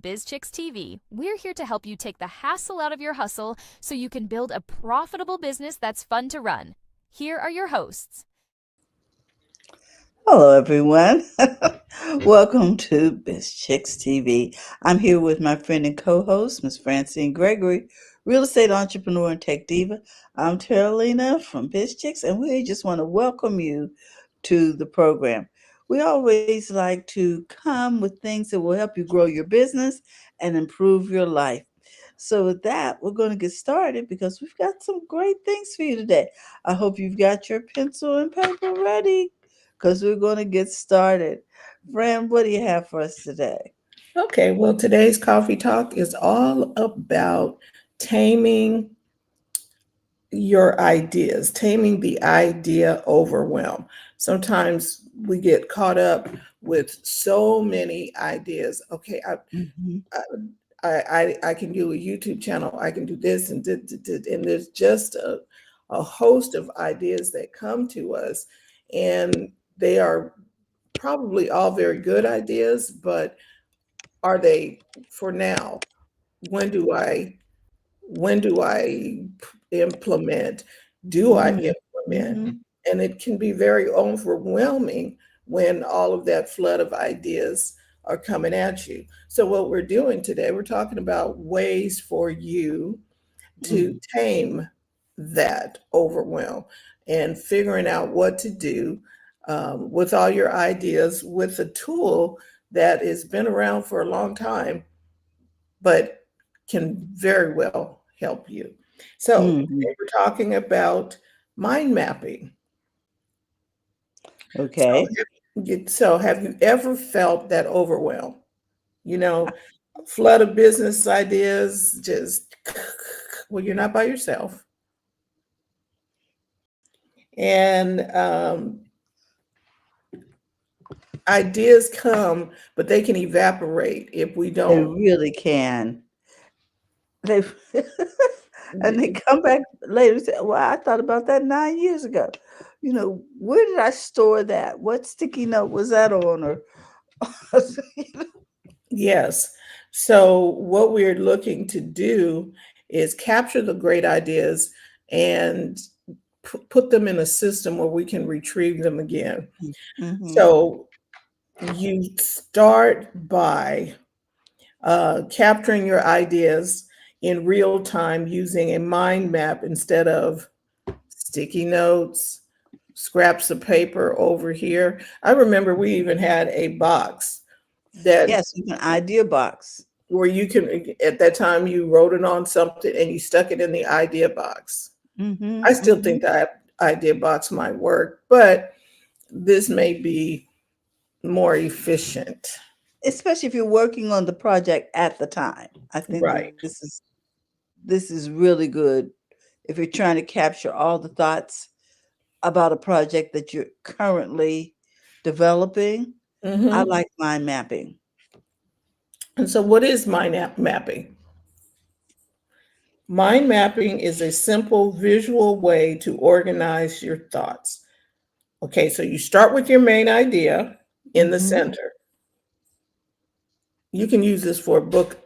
Biz Chicks TV. We're here to help you take the hassle out of your hustle so you can build a profitable business that's fun to run. Here are your hosts. Hello, everyone. Welcome to Biz Chicks TV. I'm here with my friend and co-host, Miss Francine Gregory, real estate entrepreneur and tech diva. I'm Terralina from Biz Chicks, and we just want to welcome you to the program. We always like to come with things that will help you grow your business and improve your life. So, with that, we're going to get started because we've got some great things for you today. I hope you've got your pencil and paper ready because we're going to get started. Fran, what do you have for us today? Okay, well, today's coffee talk is all about taming your ideas, taming the idea overwhelm. Sometimes we get caught up with so many ideas. Okay, Mm-hmm. I can do a YouTube channel. I can do this and there's just a host of ideas that come to us, and they are probably all very good ideas, but are they for now? When do I implement? Do I implement? Mm-hmm. And it can be very overwhelming when all of that flood of ideas are coming at you. So what we're doing today, we're talking about ways for you to tame that overwhelm and figuring out what to do with all your ideas with a tool that has been around for a long time but can very well help you. So Mm-hmm. today we're talking about mind mapping. So, Okay. so have you ever felt that overwhelm? You know, flood of business ideas, just, well, you're not by yourself. And ideas come, but they can evaporate if we They don't. really can. They and they come back later and say, "Well, I thought about that 9 years ago. Where did I store that? What sticky note was that on?" Or Yes. So, what we're looking to do is capture the great ideas and put them in a system where we can retrieve them again. mm-hmm. So, you start by capturing your ideas in real time using a mind map instead of sticky notes, scraps of paper over here. I remember we even had a box that Yes, you can idea box. where you can, at that time, you wrote it on something and you stuck it in the idea box. Mm-hmm. I still Mm-hmm. think that idea box might work, but this may be more efficient. Especially if you're working on the project at the time. I think Right. this is really good if you're trying to capture all the thoughts about a project that you're currently developing. I Hmm. like mind mapping. And so, what is mapping? Mind mapping is a simple visual way to organize your thoughts. Okay, so you start with your main idea in the Mm-hmm. center. You can use this for a book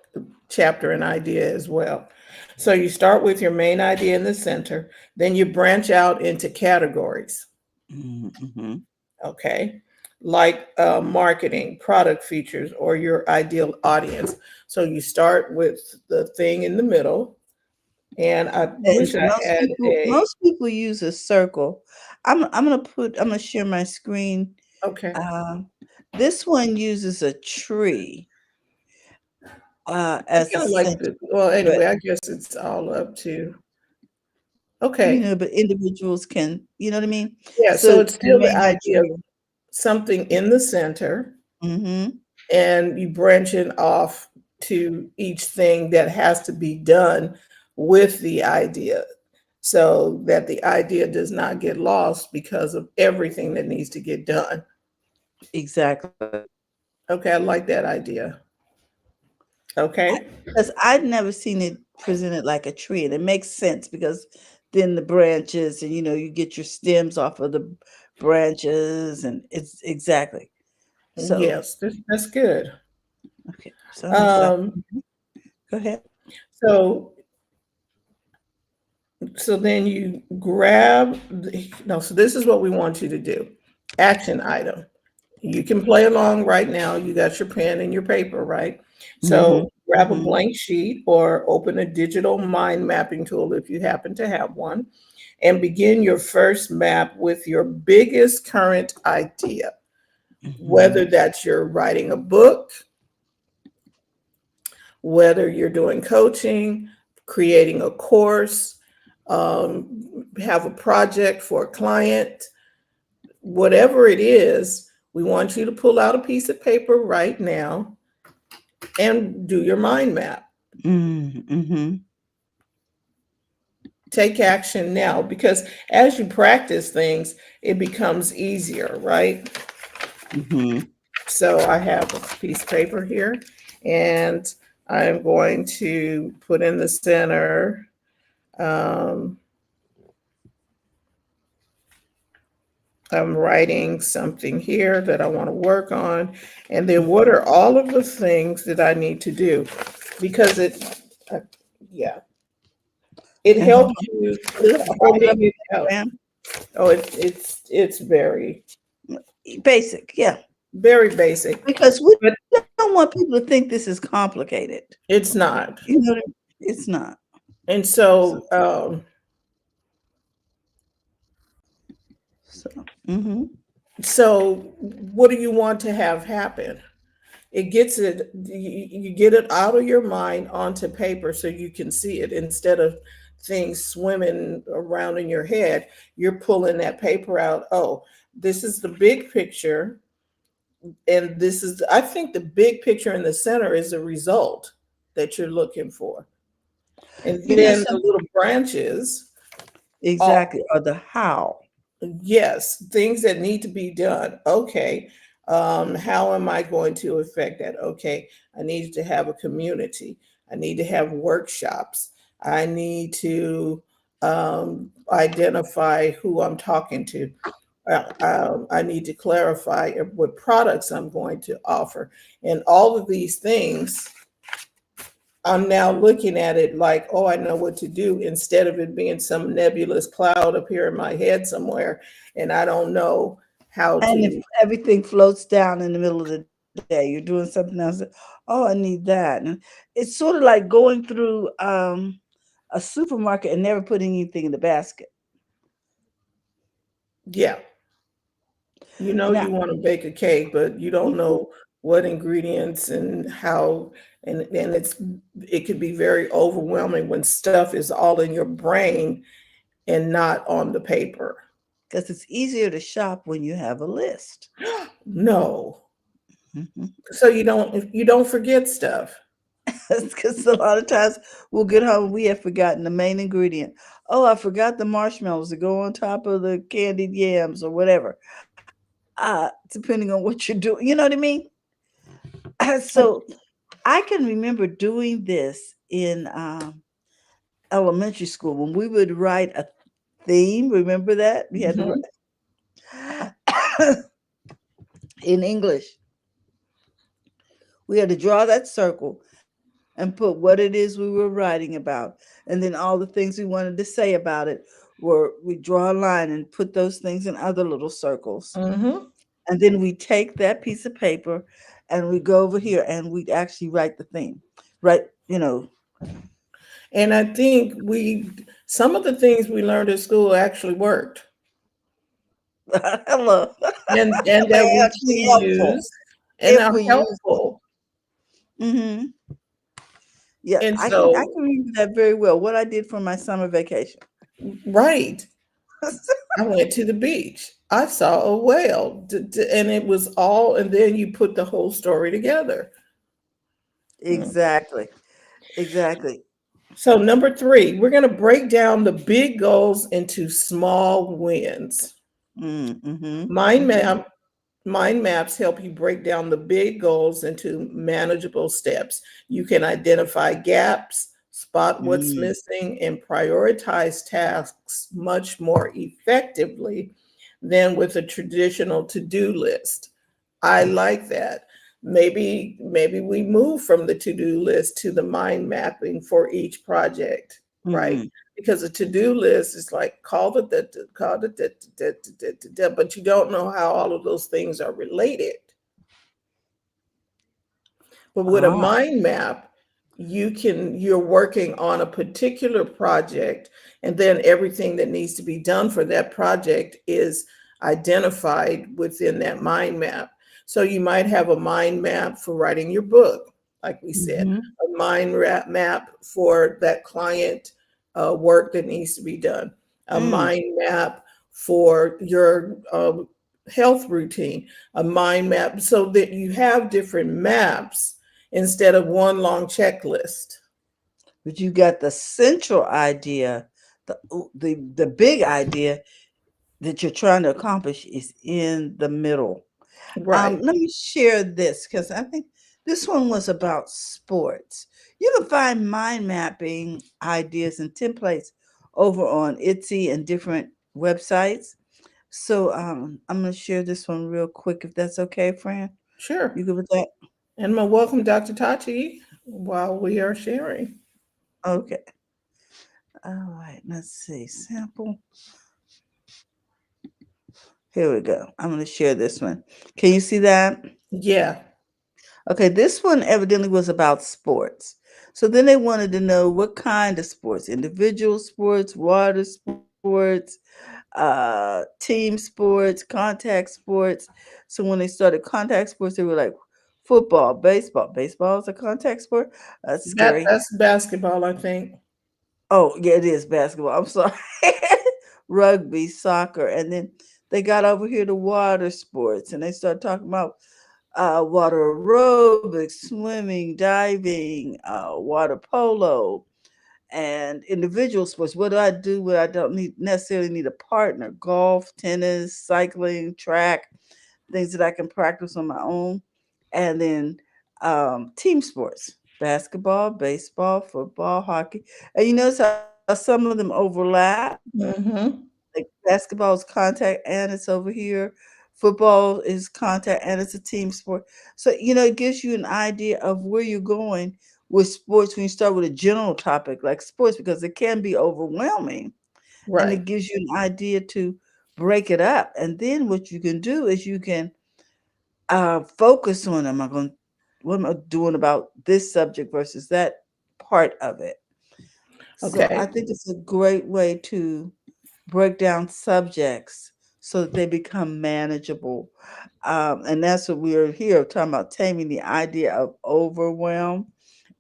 chapter and idea as well. So you start with your main idea in the center, then you branch out into categories, Mm-hmm. okay? Like marketing, product features, or your ideal audience. So you start with the thing in the middle, and I And wish I most had people a, most people use a circle. I'm gonna share my screen. okay, Um, this one uses a tree I as a kind of like center, the, well, but anyway, I guess it's all up to, okay. but individuals can, you know what I mean? Yeah, So so your it's still the main idea of idea. something in the center Mm-hmm. and you branch it off to each thing that has to be done with the idea so that the idea does not get lost because of everything that needs to get done. Exactly. Okay, I like that idea. Okay. Because I'd never seen it presented like a tree, and it makes sense because then the branches, and you get your stems off of the branches, and it's exactly. So Yes, that's good. okay. Sounds like. Um, Go ahead. so so then you grab no, so this is what we want you to do. Action item. You can play along right now. You got your pen and your paper, right? Mm-hmm. So grab a Mm-hmm. blank sheet or open a digital mind mapping tool if you happen to have one, and begin your first map with your biggest current idea. Mm-hmm. Whether that's you're writing a book, whether you're doing coaching, creating a course, have a project for a client, whatever it is, we want you to pull out a piece of paper right now and do your mind map. Mm-hmm. Take action now because as you practice things, it becomes easier, right? Mm-hmm. So I have a piece of paper here and I'm going to put in the center. Um, I'm writing something here that I want to work on. And then what are all of the things that I need to do? Because uh, yeah, it And hold helps on. you. Let's break it up, Writing it out. Graham. Oh, it's very, Basic, yeah. very basic, Because we but don't want people to think this is complicated. it's not. You know, it's not. And So, so, so mm-hmm. so what do you want to have happen? It gets it, you get it out of your mind onto paper so you can see it instead of things swimming around in your head. You're pulling that paper out. Oh, this is the big picture. And this is, I think the big picture in the center is the result that you're looking for. And You know then the something little branches are, exactly, or the how. yes, things that need to be done. Okay. How am I going to affect that? Okay. I need to have a community. I need to have workshops. I need to identify who I'm talking to. I need to clarify what products I'm going to offer. And all of these things, I'm now looking at it like, oh, I know what to do instead of it being some nebulous cloud up here in my head somewhere. And I don't know how And if to, everything floats down in the middle of the day, you're doing something else. Oh, I need that. And it's sort of like going through a supermarket and never putting anything in the basket. yeah, you know, Now, you want to bake a cake, but you don't mhm, know what ingredients and how, and it could be very overwhelming when stuff is all in your brain and not on the paper. because it's easier to shop when you have a list. No. Mhm. So you don't forget stuff. Because a lot of times we'll get home, we have forgotten the main ingredient. Oh, I forgot the marshmallows to go on top of the candied yams or whatever. Depending on what you're doing, you know what I mean? So I can remember doing this in elementary school when we would write a theme. Remember that? We had to Mhm. write in English. We had to draw that circle and put what it is we were writing about. And then all the things we wanted to say about it were we draw a line and put those things in other little circles. Mhm. And then we take that piece of paper and we go over here and we actually write the theme. Right, you know. And I think some of the things we learned at school actually worked, Hello. and that They're we actually can helpful use and if are we use them. helpful. Hmm. Yeah, And I so, can remember that very well. What I did for my summer vacation. right, I went to the beach. I saw a whale, and it was all, and then you put the whole story together. Mm. Exactly. Exactly. So, number three, we're going to break down the big goals into small wins. Mm-hmm. Mind Mm-hmm. map Mind maps help you break down the big goals into manageable steps. You can identify gaps, spot what's Mm. missing, and prioritize tasks much more effectively than with a traditional to do list. I like that. maybe we move from the to-do list to the mind mapping for each project, right? Mm-hmm. Because a to-do list is like call the, but you don't know how all of those things are related. But with a Ah. mind map, you're working on a particular project, and then everything that needs to be done for that project is identified within that mind map. So you might have a mind map for writing your book, like we said, Mm-hmm. a map for that client work that needs to be done, a Mm. mind map for your health routine, a mind map, so that you have different maps instead of one long checklist. But you got the central idea, the big idea that you're trying to accomplish is in the middle. Right. Let me share this because I think this one was about sports. You can find mind mapping ideas and templates over on Etsy and different websites. So I'm going to share this one real quick if that's okay, Fran. Sure. You good with that? And my welcome, Dr. Tachi, while we are sharing. Okay. All right. Let's see. Sample. Here we go. I'm going to share this one. Can you see that? Yeah. Okay, this one evidently was about sports. So then they wanted to know what kind of sports, individual sports, water sports, team sports, contact sports. So when they started contact sports, they were like football, baseball. Baseball is a contact sport. That's scary. That's basketball, I think. Oh, yeah, it is basketball. I'm sorry. Rugby, soccer. And then they got over here to water sports and they started talking about water aerobics, swimming, diving, water polo, and individual sports. What do I do when I don't necessarily need a partner? Golf, tennis, cycling, track, things that I can practice on my own. And then team sports, basketball, baseball, football, hockey. And you notice how some of them overlap. Mm-hmm. Like basketball is contact and it's over here. Football is contact and it's a team sport. So, it gives you an idea of where you're going with sports when you start with a general topic like sports because it can be overwhelming. And Right. it gives you an idea to break it up. And then what you can do is you can focus on what am I doing about this subject versus that part of it. So I Okay. think it's a great way to break down subjects so that they become manageable. And that's what we're here talking about taming the idea of overwhelm.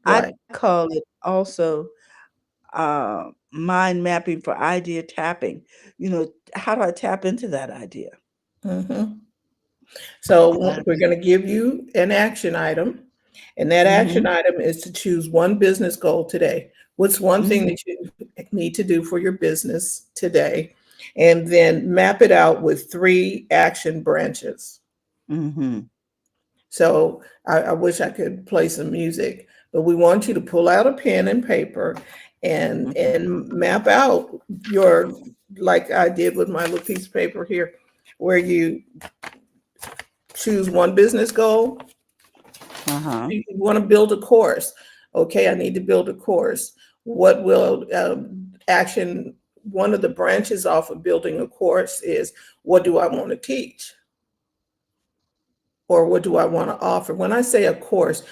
I Right. call it also mind mapping for idea tapping. How do I tap into that idea? Mm-hmm. So And we're going to give you an action item, and that action mhm, item is to choose one business goal today. What's one thing mhm, that you need to do for your business today? And then map it out with three action branches. mhm, So I wish I could play some music, but we want you to pull out a pen and paper mhm. and map out your, like I did with my little piece of paper here, where you choose one business goal. Uh-huh. You want to build a course. Okay, I need to build a course. What will action, one of the branches off of building a course is, what do I want to teach? Or what do I want to offer? When I say a course,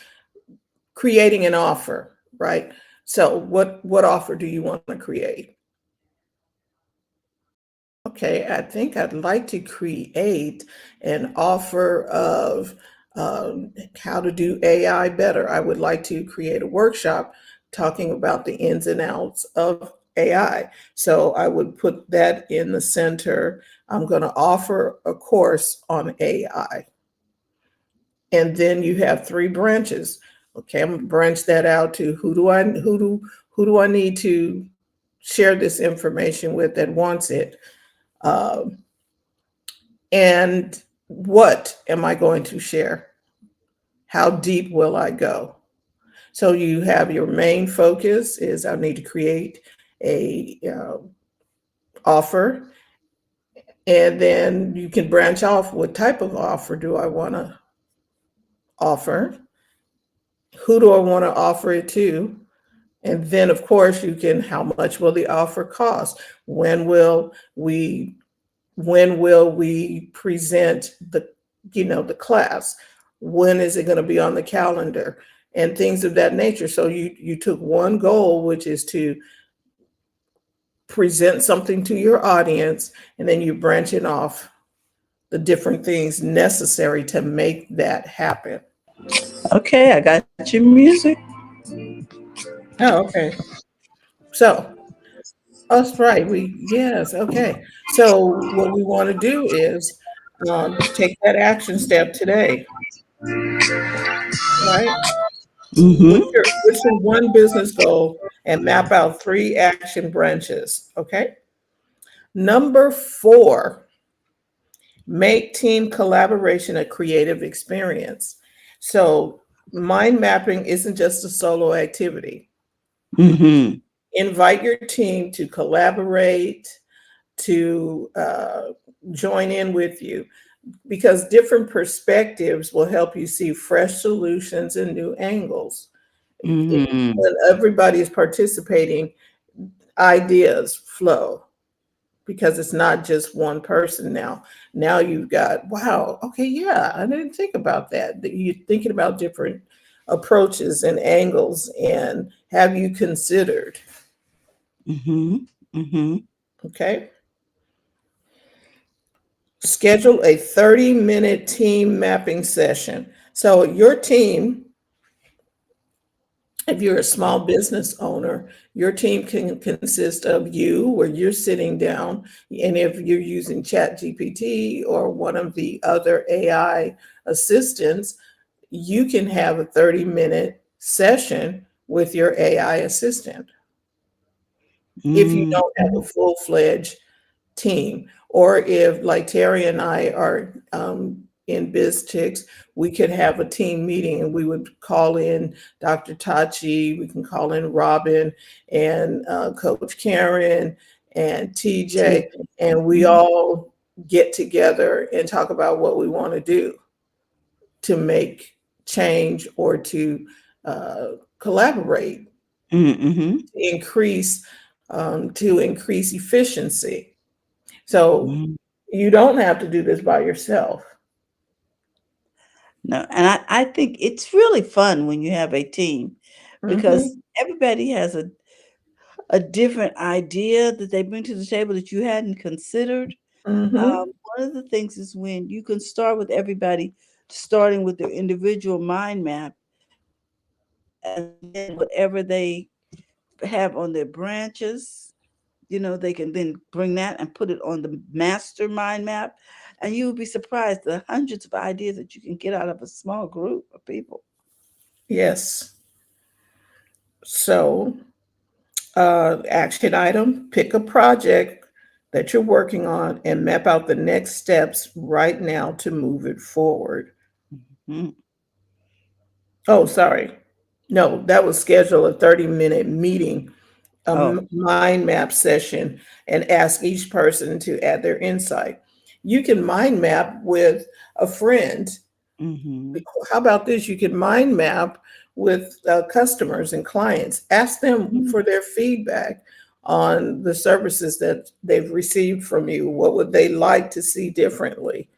creating an offer, right? So what offer do you want to create? Okay, I think I'd like to create an offer of how to do AI better. I would like to create a workshop talking about the ins and outs of AI. So I would put that in the center. I'm going to offer a course on AI. And then you have three branches. Okay, I'm gonna branch that out to who do I need to share this information with that wants it, um, and what am I going to share? How deep will I go? So you have your main focus is I need to create a offer, and then you can branch off. What type of offer do I want to offer? Who do I want to offer it to? And then, of course, you can, how much will the offer cost? When will we when will we present the class? When is it going to be on the calendar? And things of that nature. So you took one goal, which is to present something to your audience, and then you branch it off the different things necessary to make that happen. Okay, I got your music. Oh, okay. So that's right. Yes, okay. So what we want to do is take that action step today, right? Mm-hmm. What's your one business goal and map out 3 action branches, okay? Number 4, make team collaboration a creative experience. So mind mapping isn't just a solo activity. Mm-hmm. Invite your team to collaborate, to join in with you, because different perspectives will help you see fresh solutions and new angles. Mm-hmm. When everybody is participating, ideas flow, because it's not just one person now. Now you've got, wow, okay, yeah, I didn't think about that. That you're thinking about different approaches and angles, and have you considered, Mm-hmm. Mm-hmm. okay? Schedule a 30-minute team mapping session. So your team, if you're a small business owner, your team can consist of you, where you're sitting down, and if you're using Chat GPT or one of the other AI assistants, you can have a 30-minute session with your AI assistant if you don't have a Mm-hmm. full-fledged team. Or if, like Terry and I are in BizTix, we could have a team meeting and we would call in Dr. Tachi, we can call in Robin and Coach Karen and TJ, and we Mm-hmm. all get together and talk about what we want to do to make change or to uh, collaborate, Mm-hmm. increase to increase efficiency. So Mm-hmm. you don't have to do this by yourself. No, and I think it's really fun when you have a team because Hmm. everybody has a different idea that they bring to the table that you hadn't considered. Hmm. One of the things is when you can start with everybody starting with their individual mind map, and then whatever they have on their branches, they can then bring that and put it on the master mind map. And you would be surprised the hundreds of ideas that you can get out of a small group of people. Yes. So, action item, pick a project that you're working on and map out the next steps right now to move it forward. Mhm. Oh, sorry. No, that was schedule a 30-minute meeting, a Oh. mind map session, and ask each person to add their insight. You can mind map with a friend. Mhm. How about this? You can mind map with customers and clients. Ask them Mhm. for their feedback on the services that they've received from you. What would they like to see differently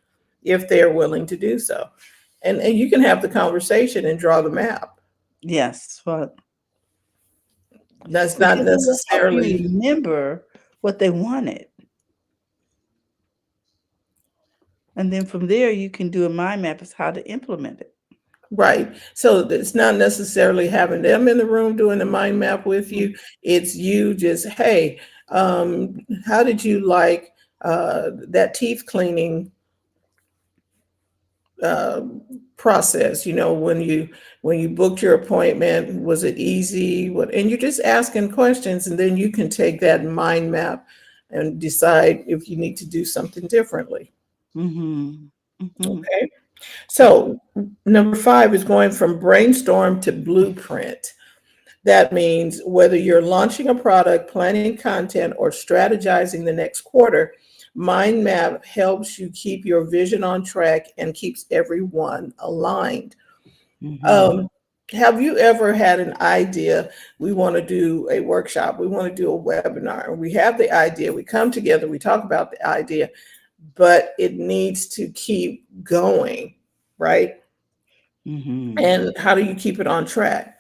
if they're willing to do so? And you can have the conversation and draw the map. Yes, well, That's not because it will help you necessarily remember what they wanted, and then from there you can do a mind map as how to implement it. right. So it's not necessarily having them in the room doing the mind map with Mhm. you. It's you just, hey, how did you like that teeth cleaning uh, process? When you booked your appointment, was it easy? And you're just asking questions, and then you can take that mind map and decide if you need to do something differently. Mhm. Mhm. Okay. Mhm. So number 5 is going from brainstorm to blueprint. That means whether you're launching a product, planning content, or strategizing the next quarter, mind map helps you keep your vision on track and keeps everyone aligned. Mm-hmm. Um, have you ever had an idea? We want to do a workshop, we want to do a webinar, we have the idea, we come together, we talk about the idea, but it needs to keep going, right? Mm-hmm. And how do you keep it on track?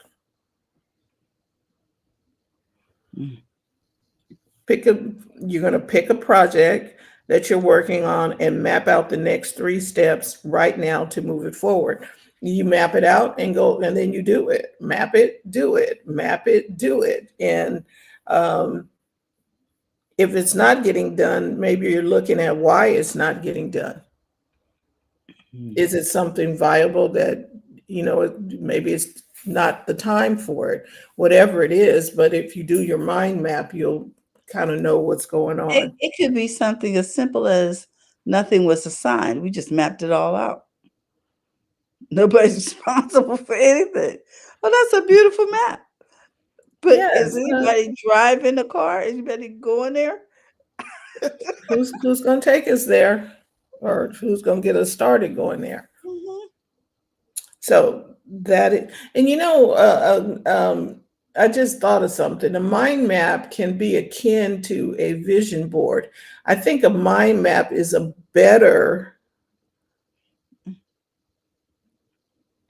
Pick a You're going to pick a project that you're working on and map out the next 3 steps right now to move it forward. You map it out and go, and then you do it. Map it, do it, map it, do it. And um, if it's not getting done, maybe you're looking at why it's not getting done. Mm-hmm. Is it something viable that, maybe it's not the time for it, whatever it is. But if you do your mind map, you'll kind of know what's going It, on. it could be something as simple as nothing was assigned. We just mapped it all out. Nobody's responsible for anything. Oh, that's a beautiful map. But is Yes. anybody driving the car? Anybody going there? Who's going to take us there, or who's going to get us started going there? Mhm. So and I just thought of something. A mind map can be akin to a vision board. I think a mind map is a better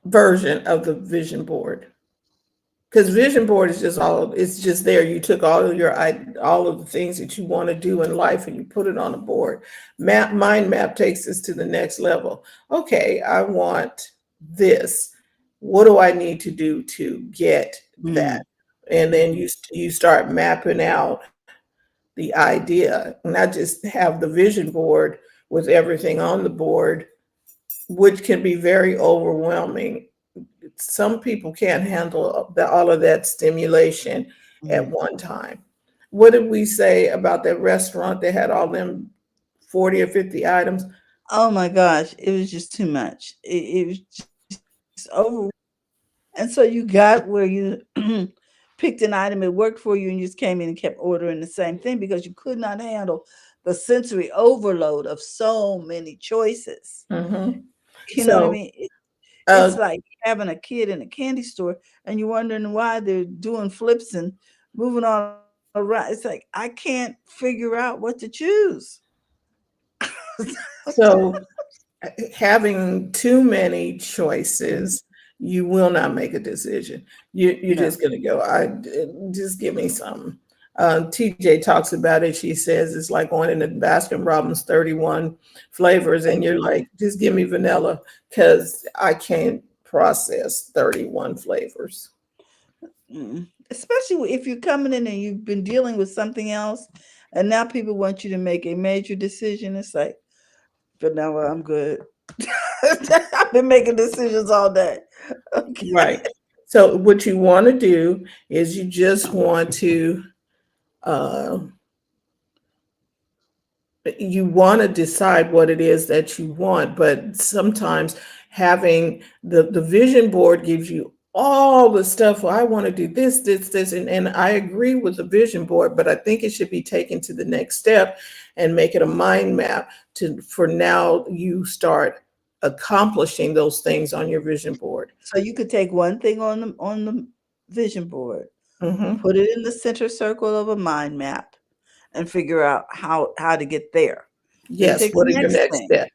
version of the vision board, because vision board is just all, it's just there. You took all of the things that you want to do in life and you put it on a board. Mind map takes us to the next level. Okay, I want this. What do I need to do to get that? Mm, And then mhm. you start mapping out the idea, not just have the vision board with everything on the board, which can be very overwhelming. Some people can't handle all of that stimulation at Mm. one time. What did we say about that restaurant that had all them 40 or 50 items? Oh my gosh, it was just too much. It was just over. And so you got where you picked an item, it worked for you, and you just came in and kept ordering the same thing because you could not handle the sensory overload of so many choices. Hmm. You know what I So, mean? It's uh, like having a kid in a candy store and you're wondering why they're doing flips and moving all around. It's like, I can't figure out what to choose. so having too many choices, you will not make a decision. You're No. just gonna go, just give me something. TJ talks about it. She says it's like going into Baskin Robbins 31 flavors, and Thank you're you. like, just give me vanilla because I can't process 31 flavors. Especially if you're coming in and you've been dealing with something else, and now people want you to make a major decision. It's like, vanilla, I'm good. I've been making decisions all day. Okay. Right. So what you want to do is you just want to uh, decide what it is that you want, but sometimes having the vision board gives you all the stuff. Well, I want to do this, and I agree with the vision board, but I think it should be taken to the next step and make it a mind map to, for now you start accomplishing those things on your vision board. So you could take one thing on the vision board, Hmm. put it in the center circle of a mind map, and figure out how to get there. Then Yes, take the what are your next next thing. steps?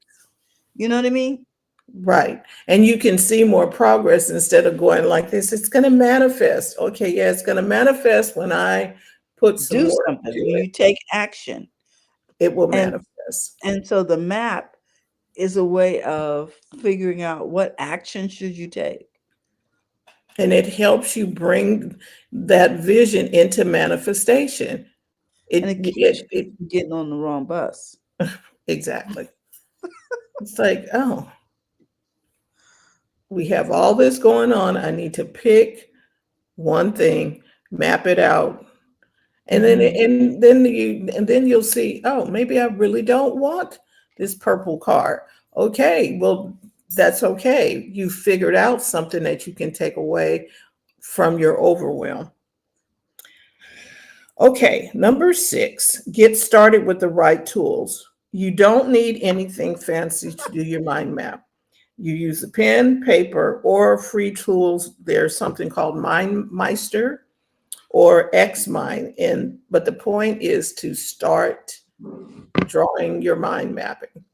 You know what I mean? Right. And you can see more progress instead of going like this. It's going to manifest. Okay, yeah, it's going to manifest when I put some Do work something to when it. you take action. It will And manifest. and so the map is a way of figuring out what action should you take. And it helps you bring that vision into manifestation. And It, it keeps it, you it from getting on the wrong bus. exactly. It's like, oh, we have all this going on. I need to pick one thing, map it out, and then Mhm. you'll see, oh, maybe I really don't want this purple car. Okay, well, that's okay. You figured out something that you can take away from your overwhelm. Okay, number 6, get started with the right tools. You don't need anything fancy to do your mind map. You use a pen, paper, or free tools. There's something called MindMeister or XMind. But the point is to start drawing your mind mapping.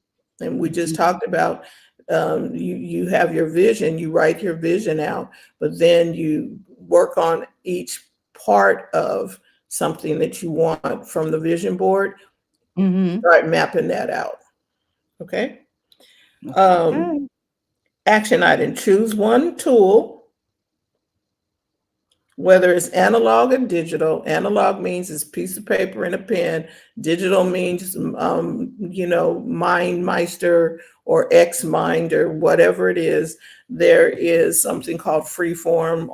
And we just Mhm. talked about you have your vision, you write your vision out, but then you work on each part of something that you want from the vision board, Mhm. start mapping that out. Okay. Um, Okay. Action item, choose one tool, whether it's analog or digital. Analog means it's a piece of paper and a pen. Digital means, MindMeister or XMind or whatever it is. There is something called Freeform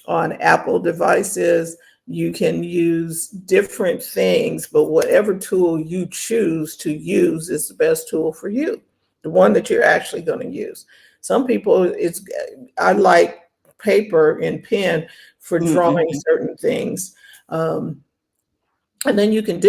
on Apple devices. You can use different things, but whatever tool you choose to use is the best tool for you, the one that you're actually going to use. Some people, I like paper and pen for drawing Mhm. certain things. Um, and then you can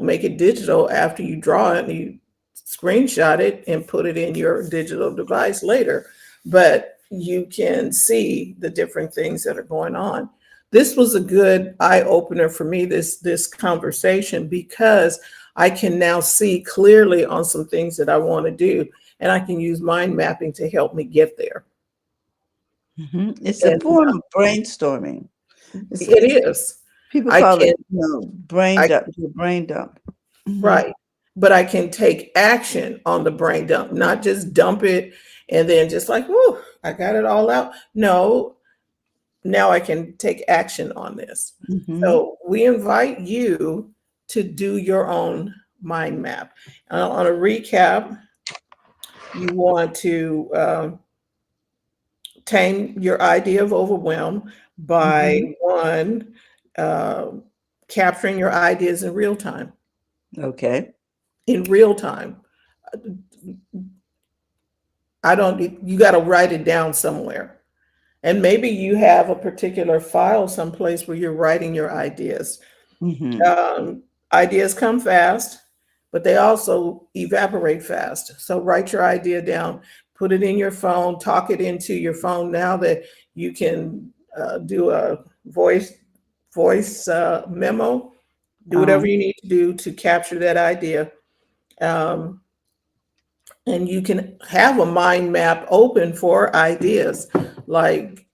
make it digital after you draw it and you screenshot it and put it in your digital device later. But you can see the different things that are going on. This was a good eye opener for me, this conversation, because I can now see clearly on some things that I want to do, and I can use mind mapping to help me get there. Mhm. It's a And form of brainstorming. It's a, it is. people I call can, it, brain I dump. Your brain dump. Mhm. Right. But I can take action on the brain dump, not just dump it and then just like, whoo, I got it all out. No, now I can take action on this. Mhm. So we invite you to do your own mind map. On a recap, you want to tame your idea of overwhelm by Mhm. one, uh, capturing your ideas in real time. Okay. In real time. I don't, you got to write it down somewhere. And maybe you have a particular file someplace where you're writing your ideas. Mhm. Um, Ideas come fast, but they also evaporate fast. So write your idea down, put it in your phone, talk it into your phone now that you can do a voice memo. Do whatever Um, you need to do to capture that idea. Um, and you can have a mind map open for ideas, like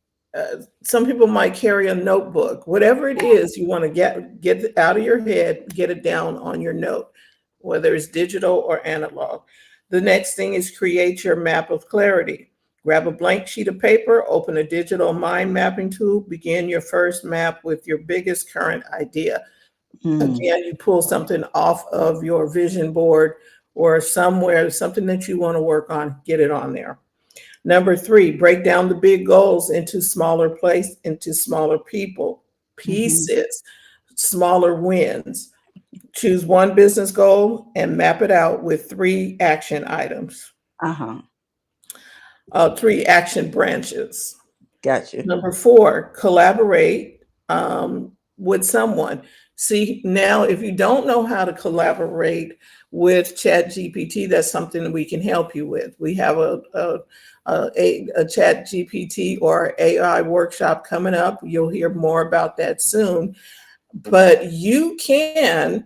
some people might carry a notebook. Whatever it is you want to get it out of your head, get it down on your note, whether it's digital or analog. The next thing is create your map of clarity. Grab a blank sheet of paper, open a digital mind mapping tool, begin your first map with your biggest current idea. mm, Again, you pull something off of your vision board or somewhere, something that you want to work on, get it on there. Number three, break down the big goals into into smaller mhm. pieces, smaller wins. Choose one business goal and map it out with three action items, Uh-huh. three action branches. Gotcha. Number four, collaborate with someone. See, now if you don't know how to collaborate with Chat GPT, that's something that we can help you with. We have a Chat GPT or AI workshop coming up. You'll hear more about that soon. But you can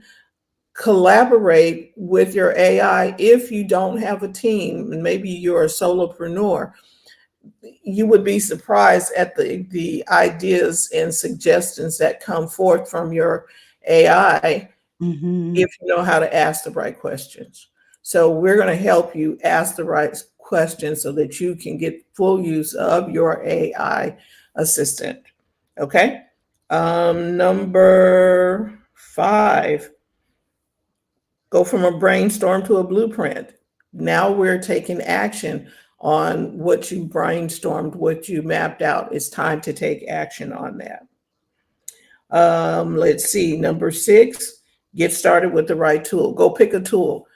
collaborate with your AI if you don't have a team, and maybe you're a solopreneur. You would be surprised at the ideas and suggestions that come forth from your AI Mhm. if you know how to ask the right questions. So we're going to help you ask the right questions so that you can get full use of your AI assistant. Okay. Number five, go from a brainstorm to a blueprint. Now we're taking action on what you brainstormed, what you mapped out. It's time to take action on that. Let's see. Number six, get started with the right tool. Go pick a tool.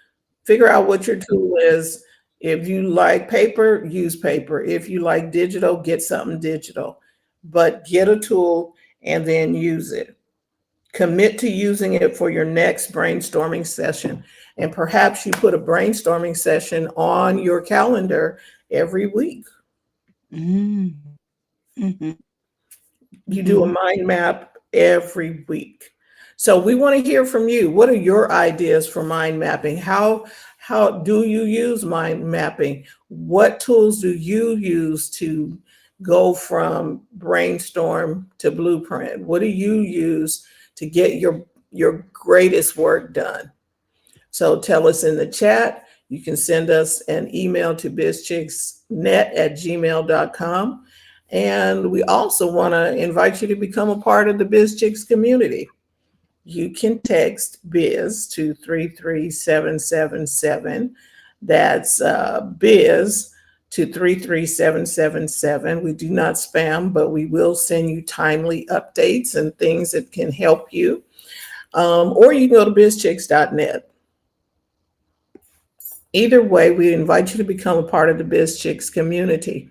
Figure out what your tool is. If you like paper, use paper. If you like digital, get something digital. But get a tool and then use it. Commit to using it for your next brainstorming session. And perhaps you put a brainstorming session on your calendar every week. Mm. Mhm. You do a Mhm. mind map every week. So we want to hear from you. What are your ideas for mind mapping? How do you use mind mapping? What tools do you use to go from brainstorm to blueprint? What do you use to get your greatest work done? So tell us in the chat. You can send us an email to bizchicksnet@gmail.com. And we also want to invite you to become a part of the BizChicks community. You can text biz to 33777. That's biz to 33777. We do not spam, but we will send you timely updates and things that can help you. Or you can go to bizchicks.net. Either way, we invite you to become a part of the BizChicks community.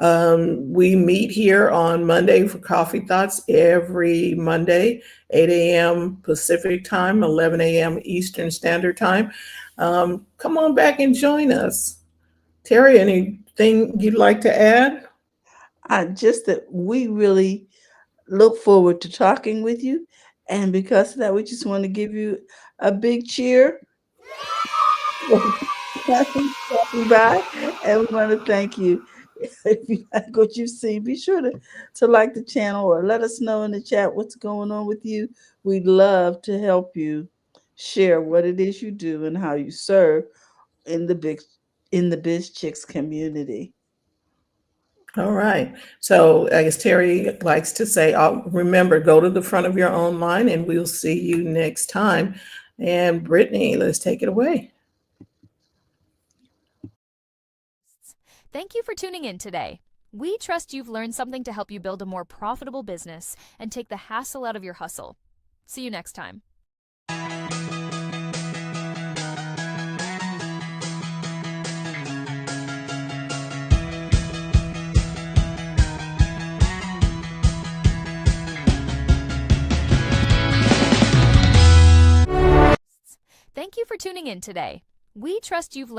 We meet here on Monday for Coffee Thoughts every Monday, 8 a.m. Pacific time, 11 a.m. Eastern Standard Time. Come on back and join us. Terry, anything you'd like to add? Just that we really look forward to talking with you. And because of that, we just want to give you a big cheer for stopping by. And we want to thank you. If you like what you've seen, be sure to like the channel or let us know in the chat what's going on with you. We'd love to help you share what it is you do and how you serve in the Biz Chicks community. All right. So I guess Terry likes to say, remember, go to the front of your own line and we'll see you next time. And Brittany, let's take it away. Thank you for tuning in today. We trust you've learned something to help you build a more profitable business and take the hassle out of your hustle. See you next time. Thank you for tuning in today. We trust you've learned